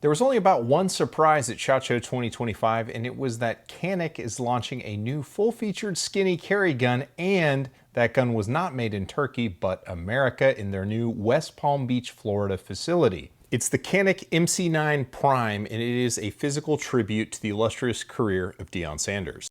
There was only about one surprise at SHOT Show 2025, and it was that Canik is launching a new full-featured skinny carry gun, and that gun was not made in Turkey, but America in their new West Palm Beach, Florida facility. It's the Canik MC9 Prime, and it is a physical tribute to the illustrious career of Deion Sanders.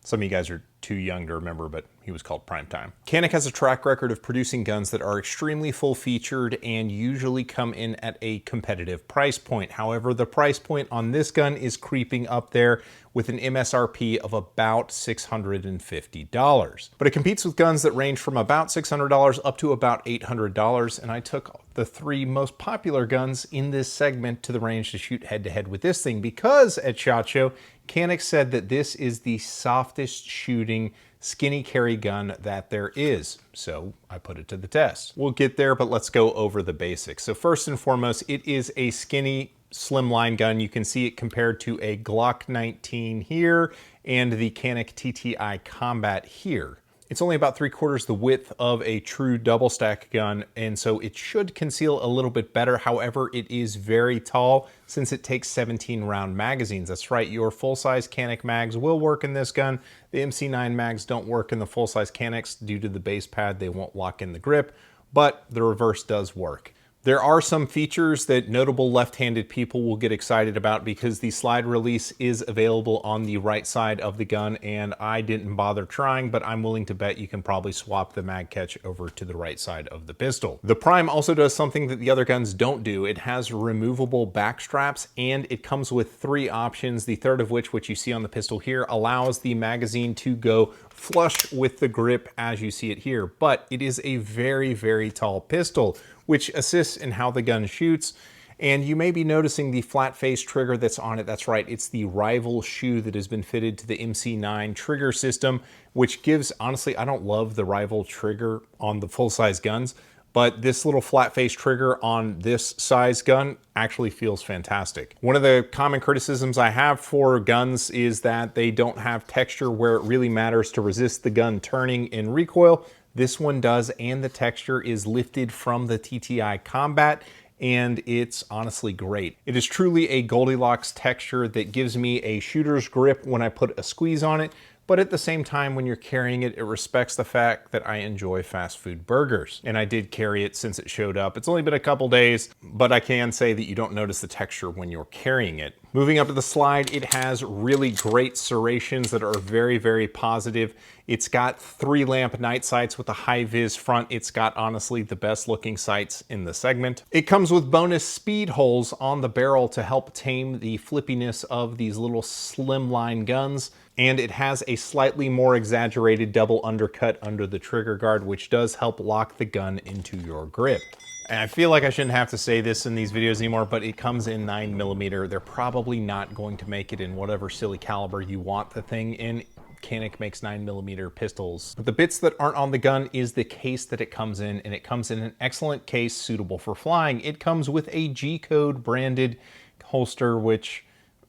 Some of you guys are too young to remember, but he was called Primetime. Canik has a track record of producing guns that are extremely full-featured and usually come in at a competitive price point. However, the price point on this gun is creeping up there with an MSRP of about $650. But it competes with guns that range from about $600 up to about $800, and I took the three most popular guns in this segment to the range to shoot head-to-head with this thing, because at SHOT Show, Canik said that this is the softest shooting skinny carry gun that there is. So I put it to the test. We'll get there, but let's go over the basics. So first and foremost, it is a skinny slimline gun. You can see it compared to a Glock 19 here and the Canik TTI Combat here. It's only about 3/4 the width of a true double stack gun, and so it should conceal a little bit better. However, it is very tall since it takes 17 round magazines. That's right, your full-size Canik mags will work in this gun. The MC9 mags don't work in the full-size Caniks due to the base pad. They won't lock in the grip, but the reverse does work. There are some features that notable left-handed people will get excited about because the slide release is available on the right side of the gun, and I didn't bother trying, but I'm willing to bet you can probably swap the mag catch over to the right side of the pistol. The Prime also does something that the other guns don't do. It has removable back straps, and it comes with three options, the third of which you see on the pistol here, allows the magazine to go flush with the grip as you see it here. But it is a very, very tall pistol, which assists in how the gun shoots. And you may be noticing the flat face trigger that's on it. That's right, it's the rival shoe that has been fitted to the MC9 trigger system, which gives, honestly, I don't love the rival trigger on the full-size guns, but this little flat face trigger on this size gun actually feels fantastic. One of the common criticisms I have for guns is that they don't have texture where it really matters to resist the gun turning in recoil. This one does, and the texture is lifted from the TTI Combat, and it's honestly great. It is truly a Goldilocks texture that gives me a shooter's grip when I put a squeeze on it, but at the same time, when you're carrying it, it respects the fact that I enjoy fast food burgers. And I did carry it since it showed up. It's only been a couple days, but I can say that you don't notice the texture when you're carrying it. Moving up to the slide, it has really great serrations that are very, very positive. It's got 3-lamp night sights with a high-vis front. It's got, honestly, the best looking sights in the segment. It comes with bonus speed holes on the barrel to help tame the flippiness of these little slimline guns. And it has a slightly more exaggerated double undercut under the trigger guard, which does help lock the gun into your grip. And I feel like I shouldn't have to say this in these videos anymore, but it comes in 9mm. They're probably not going to make it in whatever silly caliber you want the thing in. Canik makes 9mm pistols. But the bits that aren't on the gun is the case that it comes in, and it comes in an excellent case suitable for flying. It comes with a G-code branded holster, which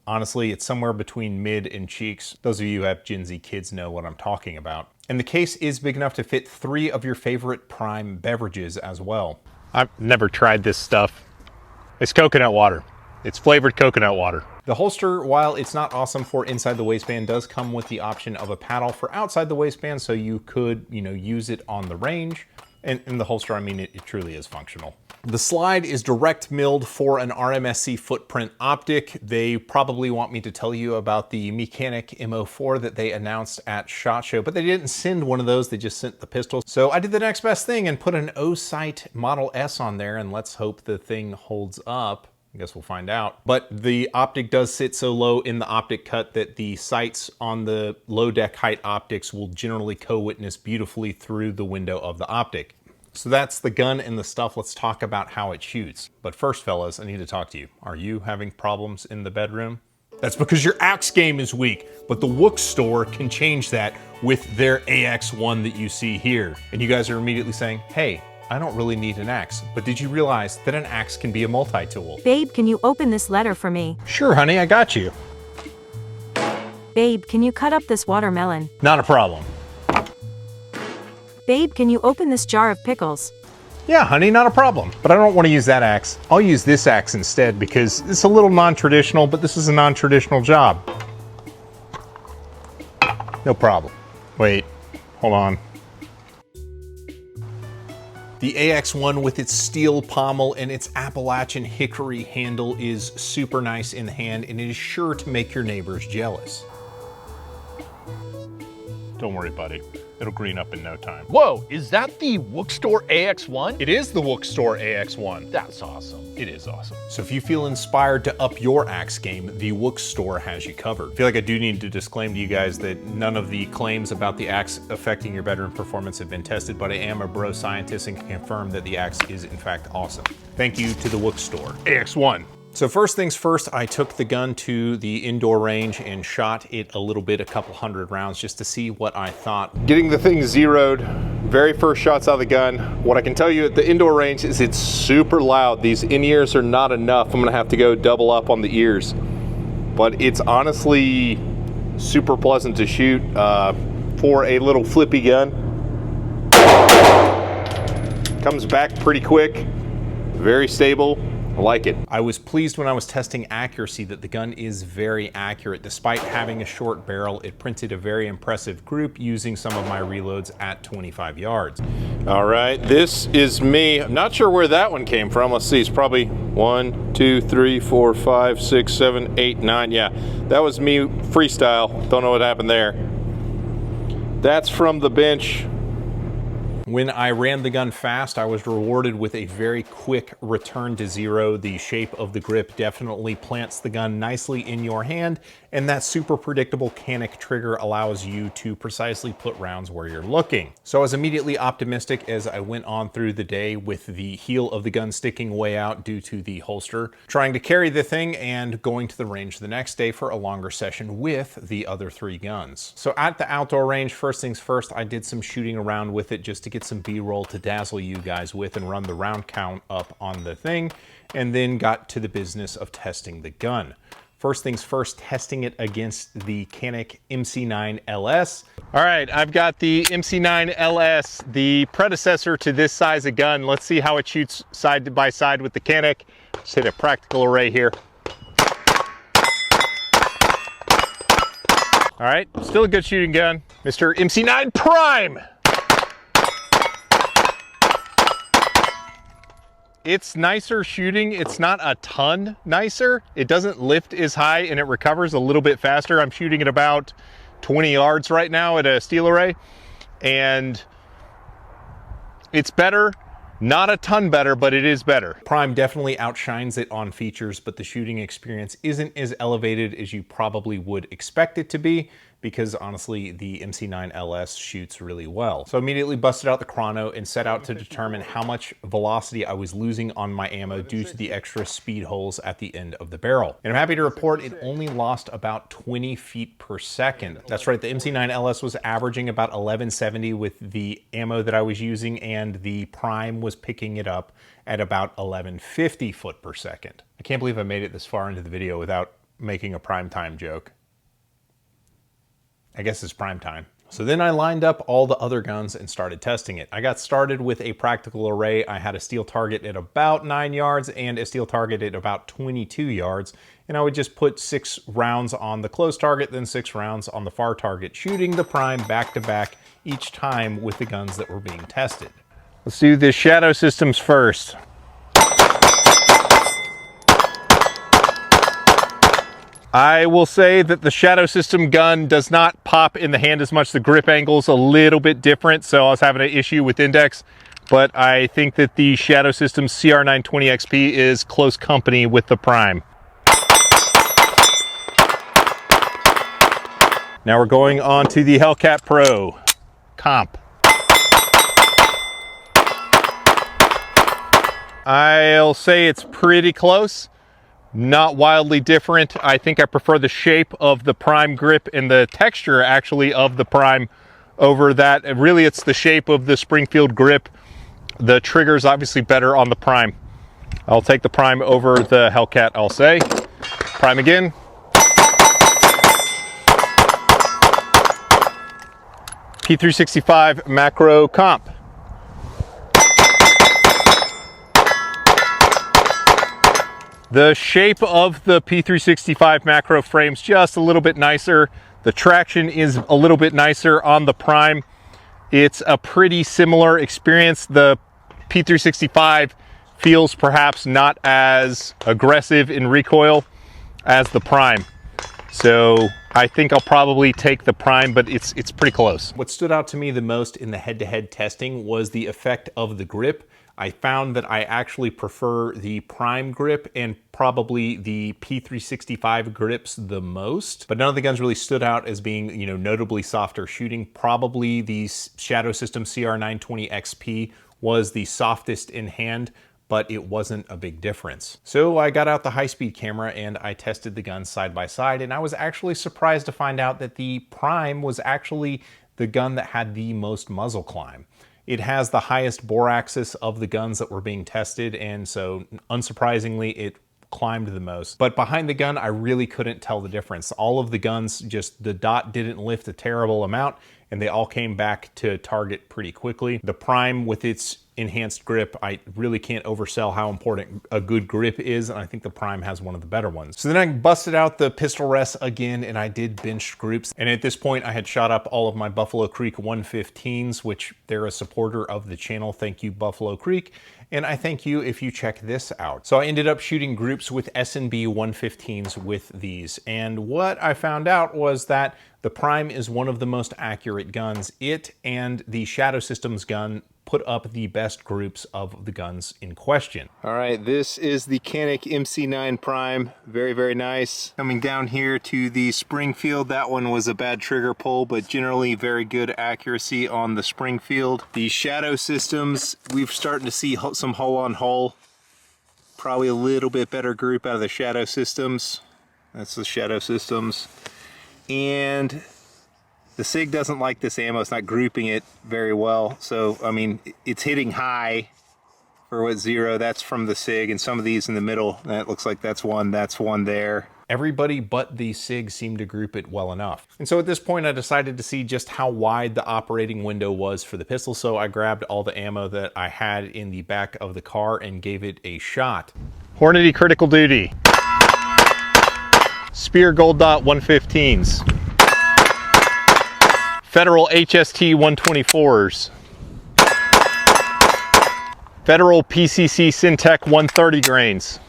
honestly, it's somewhere between mid and cheeks. Those of you who have Gen Z kids know what I'm talking about. And the case is big enough to fit 3 of your favorite Prime beverages as well. I've never tried this stuff. It's coconut water. It's flavored coconut water. The holster, while it's not awesome for inside the waistband, does come with the option of a paddle for outside the waistband, so you could, use it on the range. And in the holster, I mean, it truly is functional. The slide is direct milled for an RMSC footprint optic. They probably want me to tell you about the Canik MO4 that they announced at SHOT Show, but they didn't send one of those, they just sent the pistol. So I did the next best thing and put an O-Sight Model S on there, and let's hope the thing holds up. I guess we'll find out. But the optic does sit so low in the optic cut that the sights on the low deck height optics will generally co-witness beautifully through the window of the optic. So that's the gun and the stuff. Let's talk about how it shoots. But first, fellas, I need to talk to you. Are you having problems in the bedroom? That's because your axe game is weak, but the Wook store can change that with their AX1 that you see here. And you guys are immediately saying, hey, I don't really need an axe, but did you realize that an axe can be a multi-tool? Babe, can you open this letter for me? Sure, honey, I got you. Babe, can you cut up this watermelon? Not a problem. Babe, can you open this jar of pickles? Yeah, honey, not a problem. But I don't want to use that axe. I'll use this axe instead because it's a little non-traditional, but this is a non-traditional job. No problem. Wait, hold on. The AX1 with its steel pommel and its Appalachian hickory handle is super nice in the hand, and it is sure to make your neighbors jealous. Don't worry, buddy. It'll green up in no time. Whoa, is that the WOOK Store AX1? It is the WOOK Store AX1. That's awesome. It is awesome. So if you feel inspired to up your axe game, the WOOK Store has you covered. I feel like I do need to disclaim to you guys that none of the claims about the axe affecting your bedroom performance have been tested, but I am a bro scientist and can confirm that the axe is in fact awesome. Thank you to the WOOK Store AX1. So first things first, I took the gun to the indoor range and shot it a little bit, a couple hundred rounds, just to see what I thought. Getting the thing zeroed, very first shots out of the gun. What I can tell you at the indoor range is it's super loud. These in-ears are not enough. I'm gonna have to go double up on the ears. But it's honestly super pleasant to shoot for a little flippy gun. Comes back pretty quick, very stable. I like it. I was pleased when I was testing accuracy that the gun is very accurate. Despite having a short barrel, it printed a very impressive group using some of my reloads at 25 yards. All right, this is me. I'm not sure where that one came from. Let's see, it's probably 1, 2, 3, 4, 5, 6, 7, 8, 9. Yeah, that was me freestyle. Don't know what happened there. That's from the bench. When I ran the gun fast, I was rewarded with a very quick return to zero. The shape of the grip definitely plants the gun nicely in your hand, and that super predictable Canik trigger allows you to precisely put rounds where you're looking. So I was immediately optimistic as I went on through the day with the heel of the gun sticking way out due to the holster, trying to carry the thing and going to the range the next day for a longer session with the other 3 guns. So at the outdoor range, first things first, I did some shooting around with it just to get some B-roll to dazzle you guys with and run the round count up on the thing, and then got to the business of testing the gun. First things first, testing it against the Canik MC9 LS. All right, I've got the MC9 LS, the predecessor to this size of gun. Let's see how it shoots side by side with the Canik. Just hit a practical array here. All right, still a good shooting gun. Mr. MC9 Prime. It's nicer shooting. It's not a ton nicer. It doesn't lift as high and it recovers a little bit faster. I'm shooting at about 20 yards right now at a steel array, and it's better. Not a ton better, but it is better. Prime definitely outshines it on features, but the shooting experience isn't as elevated as you probably would expect it to be, because honestly, the MC9 LS shoots really well. So I immediately busted out the chrono and set out to determine how much velocity I was losing on my ammo due to the extra speed holes at the end of the barrel. And I'm happy to report it only lost about 20 feet per second. That's right, the MC9 LS was averaging about 1170 with the ammo that I was using, and the Prime was picking it up at about 1150 foot per second. I can't believe I made it this far into the video without making a prime time joke. I guess it's prime time. So then I lined up all the other guns and started testing it. I got started with a practical array. I had a steel target at about 9 yards and a steel target at about 22 yards. And I would just put 6 rounds on the close target, then 6 rounds on the far target, shooting the Prime back to back each time with the guns that were being tested. Let's do the Shadow Systems first. I will say that the Shadow System gun does not pop in the hand as much. The grip angle's a little bit different, so I was having an issue with index, but I think that the Shadow Systems CR920XP is close company with the Prime. Now we're going on to the Hellcat Pro comp. I'll say it's pretty close. Not wildly different. I think I prefer the shape of the Prime grip and the texture actually of the Prime over that. And really it's the shape of the Springfield grip. The trigger's obviously better on the Prime. I'll take the Prime over the Hellcat, I'll say. Prime again. P365 macro comp. The shape of the P365 macro frame's just a little bit nicer. The traction is a little bit nicer on the Prime. It's a pretty similar experience. The P365 feels perhaps not as aggressive in recoil as the Prime. So I think I'll probably take the Prime, but it's pretty close. What stood out to me the most in the head-to-head testing was the effect of the grip. I found that I actually prefer the Prime grip and probably the P365 grips the most, but none of the guns really stood out as being, you know, notably softer shooting. Probably the Shadow Systems CR920XP was the softest in hand, but it wasn't a big difference. So I got out the high-speed camera and I tested the guns side by side, and I was actually surprised to find out that the Prime was actually the gun that had the most muzzle climb. It has the highest bore axis of the guns that were being tested, and so unsurprisingly, it climbed the most. But behind the gun, I really couldn't tell the difference. All of the guns, just the dot didn't lift a terrible amount, and they all came back to target pretty quickly. The Prime, with its enhanced grip, I really can't oversell how important a good grip is, and I think the Prime has one of the better ones. So then I busted out the pistol rest again, and I did bench groups. And at this point, I had shot up all of my Buffalo Creek 115s, which they're a supporter of the channel. Thank you, Buffalo Creek. And I thank you if you check this out. So I ended up shooting groups with S&B 115s with these. And what I found out was that the Prime is one of the most accurate guns. It and the Shadow Systems gun put up the best groups of the guns in question. All right, this is the Canik MC9 Prime. Very, very nice. Coming down here to the Springfield, that one was a bad trigger pull, but generally very good accuracy on the Springfield. The Shadow Systems, we've starting to see some hull on hull. Probably a little bit better group out of the Shadow Systems. That's the Shadow Systems. And the SIG doesn't like this ammo. It's not grouping it very well. So, I mean, it's hitting high for what 0. That's from the SIG, and some of these in the middle, that looks like that's one there. Everybody but the SIG seemed to group it well enough. And so at this point, I decided to see just how wide the operating window was for the pistol. So I grabbed all the ammo that I had in the back of the car and gave it a shot. Hornady Critical Duty. Spear Gold Dot 115s. Federal HST 124s. Federal PCC Syntech 130 grains.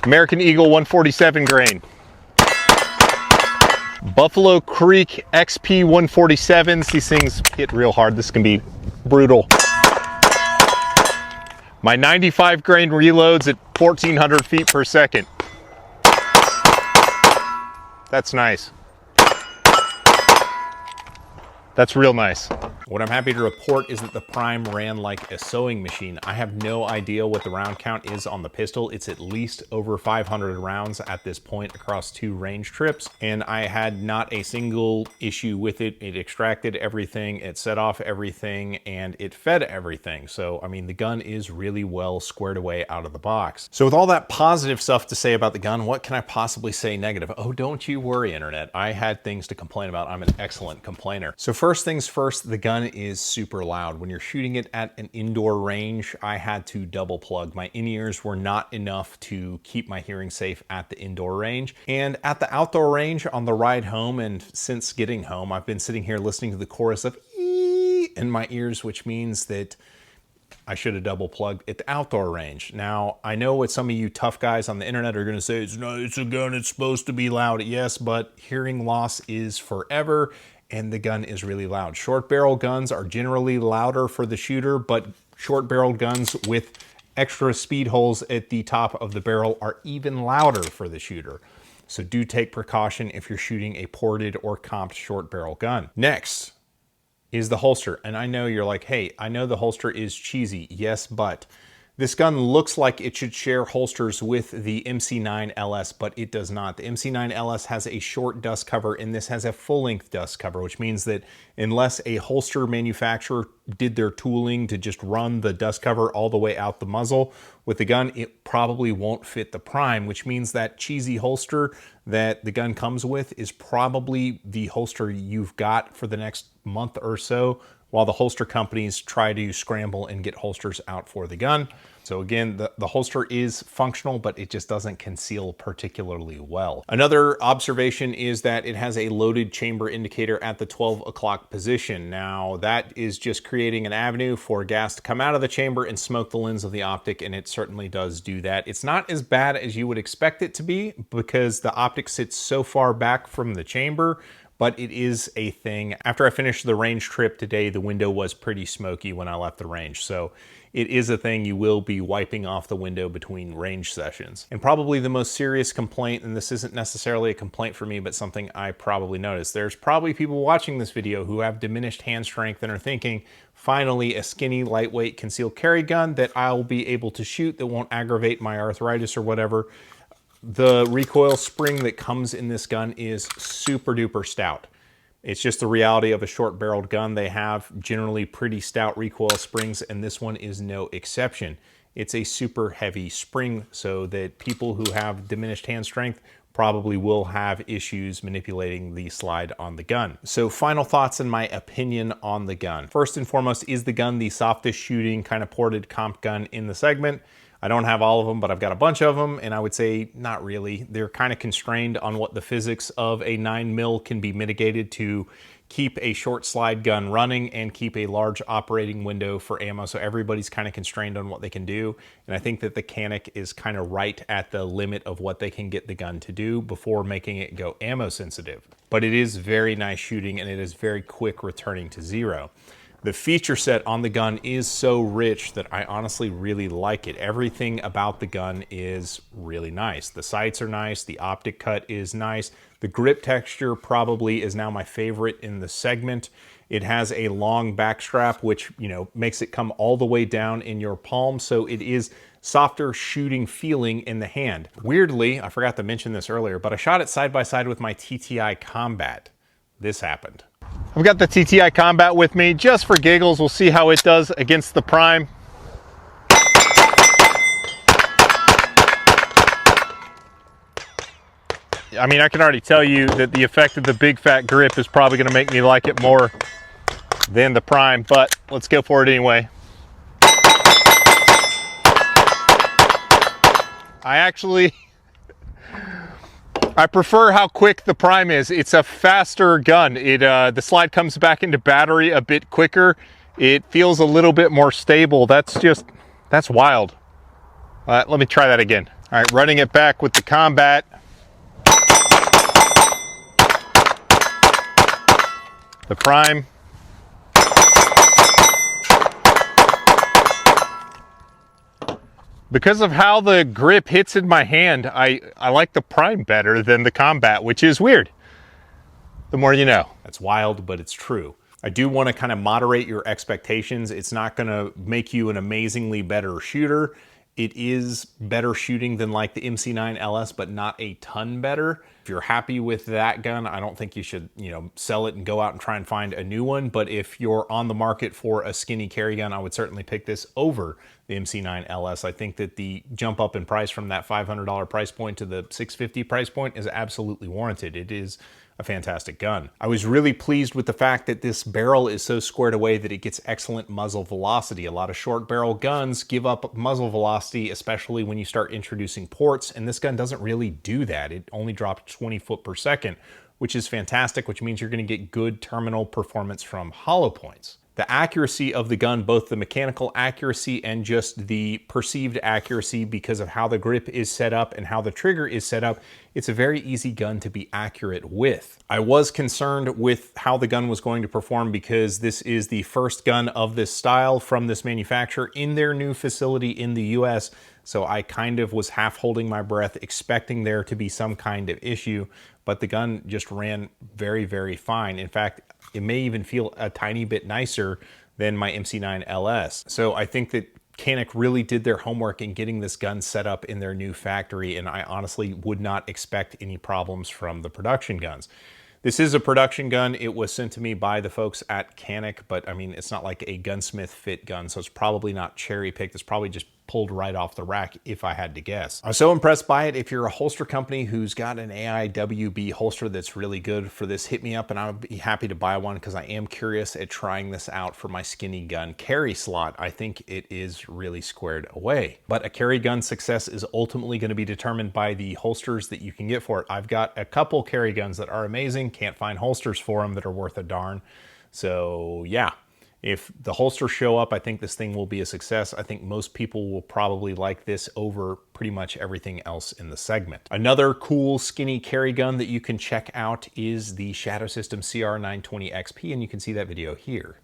American Eagle 147 grain. Buffalo Creek XP 147s. These things hit real hard. This can be brutal. My 95 grain reloads at 1400 feet per second. That's nice. That's real nice. What I'm happy to report is that the Prime ran like a sewing machine. I have no idea what the round count is on the pistol. It's at least over 500 rounds at this point across 2 range trips, and I had not a single issue with it. It extracted everything, it set off everything, and it fed everything. So, I mean, the gun is really well squared away out of the box. So with all that positive stuff to say about the gun, what can I possibly say negative? Oh, don't you worry, internet. I had things to complain about. I'm an excellent complainer. So first things first, the gun is super loud. When you're shooting it at an indoor range, I had to double plug. My in-ears were not enough to keep my hearing safe at the indoor range. And at the outdoor range on the ride home, and since getting home, I've been sitting here listening to the chorus of "ee" in my ears, which means that I should have double plugged at the outdoor range. Now, I know what some of you tough guys on the internet are gonna say, it's a gun, it's supposed to be loud. Yes, but hearing loss is forever, and the gun is really loud. Short barrel guns are generally louder for the shooter, but short barreled guns with extra speed holes at the top of the barrel are even louder for the shooter. So do take precaution if you're shooting a ported or comped short barrel gun. Next is the holster. And I know you're like, hey, I know the holster is cheesy. Yes, but this gun looks like it should share holsters with the MC9 LS, but it does not. The MC9 LS has a short dust cover, and this has a full-length dust cover, which means that unless a holster manufacturer did their tooling to just run the dust cover all the way out the muzzle with the gun, it probably won't fit the Prime, which means that cheesy holster that the gun comes with is probably the holster you've got for the next month or so while the holster companies try to scramble and get holsters out for the gun. So again, the holster is functional, but it just doesn't conceal particularly well. Another observation is that it has a loaded chamber indicator at the 12 o'clock position. Now that is just creating an avenue for gas to come out of the chamber and smoke the lens of the optic, and it certainly does do that. It's not as bad as you would expect it to be because the optic sits so far back from the chamber, but it is a thing. After I finished the range trip today, the window was pretty smoky when I left the range. So it is a thing you will be wiping off the window between range sessions. And probably the most serious complaint, and this isn't necessarily a complaint for me, but something I probably noticed. There's probably people watching this video who have diminished hand strength and are thinking, finally, a skinny, lightweight concealed carry gun that I'll be able to shoot that won't aggravate my arthritis or whatever. The recoil spring that comes in this gun is super duper stout. It's just the reality of a short barreled gun. They have generally pretty stout recoil springs, and this one is no exception. It's a super heavy spring, so that people who have diminished hand strength probably will have issues manipulating the slide on the gun. So final thoughts and my opinion on the gun. First and foremost, is the gun the softest shooting kind of ported comp gun in the segment? I don't have all of them, but I've got a bunch of them, and I would say not really. They're kind of constrained on what the physics of a 9mm can be mitigated to keep a short slide gun running and keep a large operating window for ammo. So everybody's kind of constrained on what they can do. And I think that the Canik is kind of right at the limit of what they can get the gun to do before making it go ammo sensitive. But it is very nice shooting, and it is very quick returning to zero. The feature set on the gun is so rich that I honestly really like it. Everything about the gun is really nice. The sights are nice, the optic cut is nice. The grip texture probably is now my favorite in the segment. It has a long back strap, which, you know, makes it come all the way down in your palm, so it is softer shooting feeling in the hand. Weirdly, I forgot to mention this earlier, but I shot it side by side with my TTI Combat. This happened. I've got the TTI Combat with me just for giggles. We'll see how it does against the Prime. I mean, I can already tell you that the effect of the big fat grip is probably going to make me like it more than the Prime, but let's go for it anyway. I prefer how quick the Prime is. It's a faster gun. The slide comes back into battery a bit quicker. It feels a little bit more stable. That's wild. Let me try that again. All right, running it back with the Combat. The Prime. Because of how the grip hits in my hand, I like the Prime better than the Combat, which is weird. The more you know. That's wild, but it's true. I do want to kind of moderate your expectations. It's not going to make you an amazingly better shooter. It is better shooting than like the MC9 LS, but not a ton better. If you're happy with that gun, I don't think you should, you know, sell it and go out and try and find a new one. But if you're on the market for a skinny carry gun, I would certainly pick this over the MC9 LS. I think that the jump up in price from that $500 price point to the $650 price point is absolutely warranted. It is a fantastic gun. I was really pleased with the fact that this barrel is so squared away that it gets excellent muzzle velocity. A lot of short barrel guns give up muzzle velocity, especially when you start introducing ports, and this gun doesn't really do that. It only dropped 20 foot per second, which is fantastic, which means you're going to get good terminal performance from hollow points. The accuracy of the gun, both the mechanical accuracy and just the perceived accuracy because of how the grip is set up and how the trigger is set up, it's a very easy gun to be accurate with. I was concerned with how the gun was going to perform because this is the first gun of this style from this manufacturer in their new facility in the US. So I kind of was half holding my breath, expecting there to be some kind of issue, but the gun just ran very, very fine. In fact, it may even feel a tiny bit nicer than my MC9 LS. So I think that Canik really did their homework in getting this gun set up in their new factory, and I honestly would not expect any problems from the production guns. This is a production gun. It was sent to me by the folks at Canik, but I mean, it's not like a gunsmith fit gun, so it's probably not cherry picked. It's probably just pulled right off the rack if I had to guess. I was so impressed by it. If you're a holster company who's got an AIWB holster that's really good for this, hit me up and I'll be happy to buy one because I am curious at trying this out for my skinny gun carry slot. I think it is really squared away. But a carry gun success is ultimately going to be determined by the holsters that you can get for it. I've got a couple carry guns that are amazing, can't find holsters for them that are worth a darn. So yeah. If the holsters show up, I think this thing will be a success. I think most people will probably like this over pretty much everything else in the segment. Another cool skinny carry gun that you can check out is the Shadow Systems CR920XP, and you can see that video here.